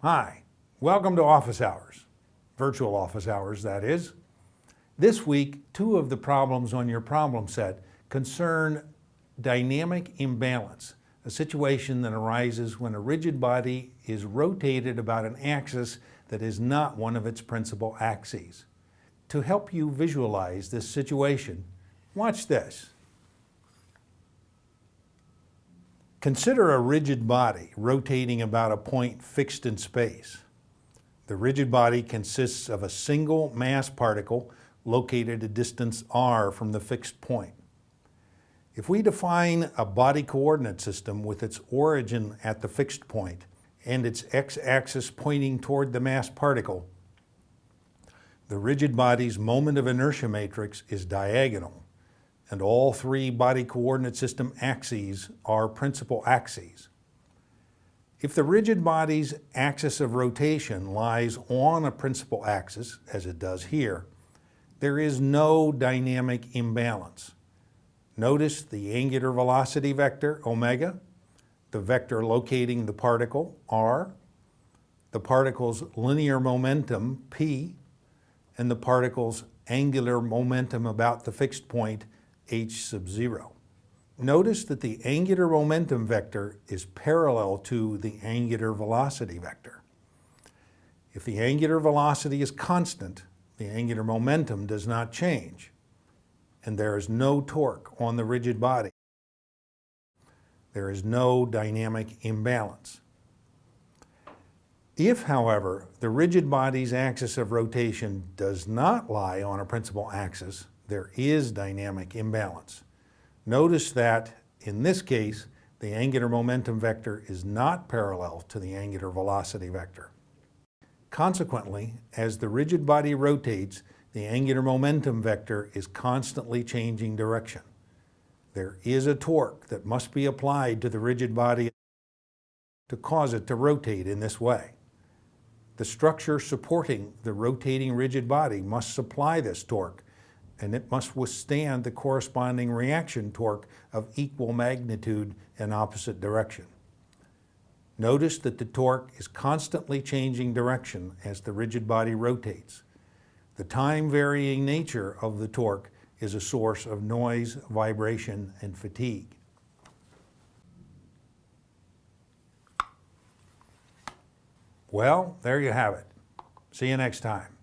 Hi, welcome to office hours, virtual office hours that is. This week, two of the problems on your problem set concern dynamic imbalance, a situation that arises when a rigid body is rotated about an axis that is not one of its principal axes. To help you visualize this situation, watch this. Consider a rigid body rotating about a point fixed in space. The rigid body consists of a single mass particle located a distance r from the fixed point. If we define a body coordinate system with its origin at the fixed point and its x-axis pointing toward the mass particle, the rigid body's moment of inertia matrix is diagonal, and all three body coordinate system axes are principal axes. If the rigid body's axis of rotation lies on a principal axis, as it does here, there is no dynamic imbalance. Notice the angular velocity vector, omega, the vector locating the particle, r, the particle's linear momentum, p, and the particle's angular momentum about the fixed point, h sub 0. Notice that the angular momentum vector is parallel to the angular velocity vector. If the angular velocity is constant, the angular momentum does not change, and there is no torque on the rigid body. There is no dynamic imbalance. If, however, the rigid body's axis of rotation does not lie on a principal axis, there is dynamic imbalance. Notice that, in this case, the angular momentum vector is not parallel to the angular velocity vector. Consequently, as the rigid body rotates, the angular momentum vector is constantly changing direction. There is a torque that must be applied to the rigid body to cause it to rotate in this way. The structure supporting the rotating rigid body must supply this torque, and it must withstand the corresponding reaction torque of equal magnitude and opposite direction. Notice that the torque is constantly changing direction as the rigid body rotates. The time-varying nature of the torque is a source of noise, vibration, and fatigue. Well, there you have it. See you next time.